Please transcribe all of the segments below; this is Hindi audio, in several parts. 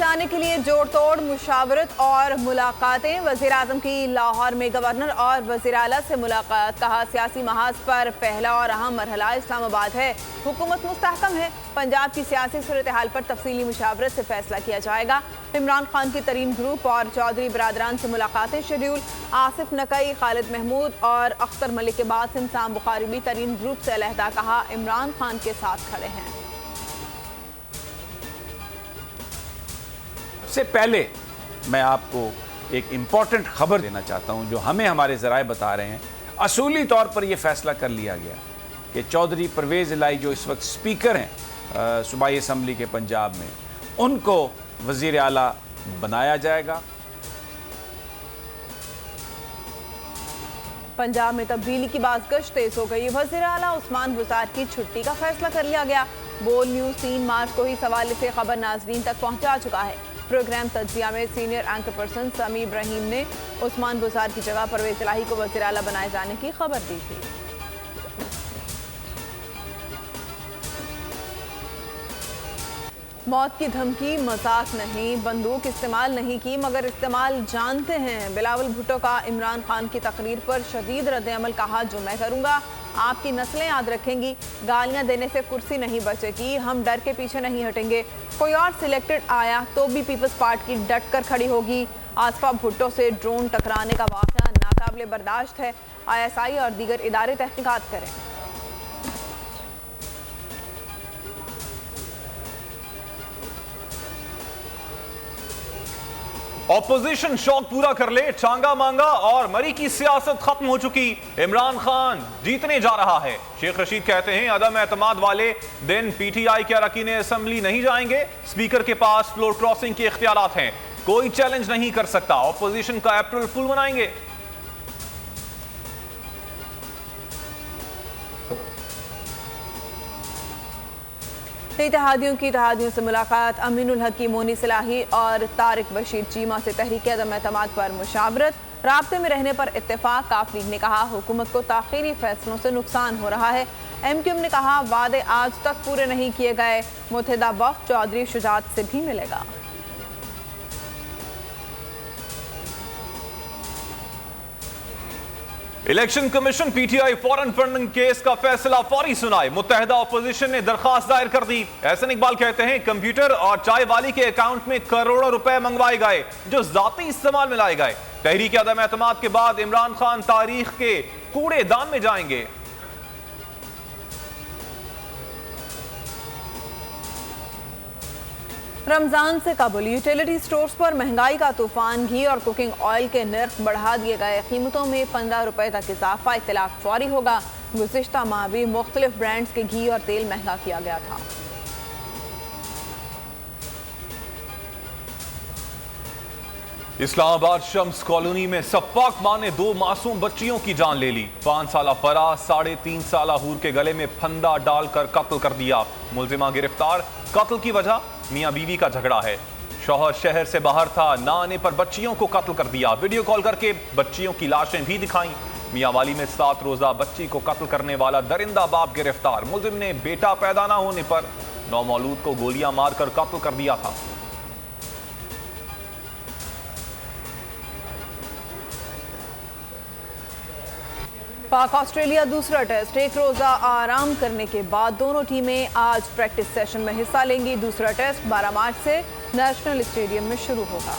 बचाने के लिए जोड़ तोड़ मुशावरत और मुलाकातें। वज़ीर आज़म की लाहौर में गवर्नर और वज़ीर आला से मुलाकात। कहा सियासी महाज पर पहला और अहम मरहला इस्लामाबाद है, हुकूमत मुस्तहकम है। पंजाब की सियासी सूरत हाल पर तफसीली मुशावरत से फैसला किया जाएगा। इमरान खान के तरीन ग्रुप और चौधरी बरादरान से मुलाकातें शेड्यूल। आसिफ नकई, खालिद महमूद और अख्तर मलिक के बाद इंसान बुखारी भी तरीन ग्रुप से अलहदा। कहा इमरान खान के साथ खड़े हैं। सबसे पहले मैं आपको एक इंपॉर्टेंट खबर देना चाहता हूं जो हमें हमारे ज़राए बता रहे हैं। असूली तौर पर यह फैसला कर लिया गया कि चौधरी परवेज़ इलाही जो इस वक्त स्पीकर हैं सूबाई असम्बली के पंजाब में, उनको वज़ीर आला बनाया जाएगा। पंजाब में तब्दीली की बाज़गश्त तेज हो गई। वज़ीर आला उस्मान बुज़दार की छुट्टी का फैसला कर लिया गया। बोल न्यूज़ 3 मार्च को ही इस हवाले से खबर नाजरीन तक पहुंचा चुका है। प्रोग्राम तज्जिया में सीनियर एंकर पर्सन समी इब्राहिम ने उस्मान बुज़दार की जगह परवेज़ इलाही को वज़ीर आला बनाए जाने की खबर दी थी। मौत की धमकी मजाक नहीं, बंदूक इस्तेमाल नहीं की मगर इस्तेमाल जानते हैं। बिलावल भुट्टो का इमरान खान की तकरीर पर शदीद रद्द-ए-अमल। कहा जो मैं करूँगा आपकी नस्लें याद रखेंगी। गालियां देने से कुर्सी नहीं बचेगी, हम डर के पीछे नहीं हटेंगे। कोई और सिलेक्टेड आया तो भी पीपल्स पार्टी डट कर खड़ी होगी। आसफा भुट्टो से ड्रोन टकराने का वाक़या नाकाबिले बर्दाश्त है। ISI और दीगर इदारे तहकीकात करें। ऑपोजिशन शौक पूरा कर ले, चांगा मांगा और मरी की सियासत खत्म हो चुकी। इमरान खान जीतने जा रहा है। शेख रशीद कहते हैं अदम एतमाद वाले दिन PTI के अरकान असेंबली नहीं जाएंगे। स्पीकर के पास फ्लोर क्रॉसिंग के इख्तियारात हैं, कोई चैलेंज नहीं कर सकता। ऑपोजिशन का अप्रैल फुल मनाएंगे। इत्तेहादियों से मुलाकात। अमीनुल हक मोनी सलाही और तारिक बशीर चीमा से तहरीक अदम एतमाद पर मुशावरत। राब्ते में रहने पर इत्तेफाक। काफ लीग ने कहा हुकूमत को ताख़ीरी फैसलों से नुकसान हो रहा है। MQM ने कहा वादे आज तक पूरे नहीं किए गए। मुत्तहिदा वफ़द चौधरी शुजात से भी मिलेगा। Election commission PTI foreign funding case का फैसला फौरी सुनाए। मुत्तहिदा अपोजिशन ने दरखास्त दायर कर दी। एहसन इकबाल कहते हैं कंप्यूटर और चाय वाली के अकाउंट में करोड़ों रुपए मंगवाए गए जो जाती इस्तेमाल में लाए गए। तहरीक अदम एतमाद के बाद इमरान खान तारीख के कूड़ेदान में जाएंगे। रमजान से कबल यूटिलिटी स्टोर्स पर महंगाई का तूफान। घी और कुकिंग ऑयल के नर्ख बढ़ा दिए गए। कीमतों में 15 रुपए तक इजाफा। इत्तलाक फौरी होगा। गुज़िश्ता माह भी मुख्तलिफ ब्रांड्स के घी और तेल महंगा किया गया था। इस्लामाबाद शम्स कॉलोनी में सफाक मां ने 2 मासूम बच्चियों की जान ले ली। 5 साला फराज 3.5 साला हूर के गले में फंदा डालकर कत्ल कर दिया। मुलजिमा गिरफ्तार। कत्ल की वजह मियां बीवी का झगड़ा है। शौहर शहर से बाहर था, ना आने पर बच्चियों को कत्ल कर दिया। वीडियो कॉल करके बच्चियों की लाशें भी दिखाई। मियांवाली में 7 रोजा बच्ची को कत्ल करने वाला दरिंदा बाप गिरफ्तार। मुलजिम ने बेटा पैदा ना होने पर नौमौलूद को गोलियां मारकर कत्ल कर दिया था। पाक ऑस्ट्रेलिया दूसरा टेस्ट। एक रोजा आराम करने के बाद दोनों टीमें आज प्रैक्टिस सेशन में हिस्सा लेंगी। दूसरा टेस्ट 12 मार्च से नेशनल स्टेडियम में शुरू होगा।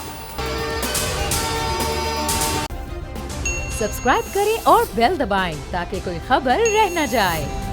सब्सक्राइब करें और बेल दबाएं ताकि कोई खबर रह न जाए।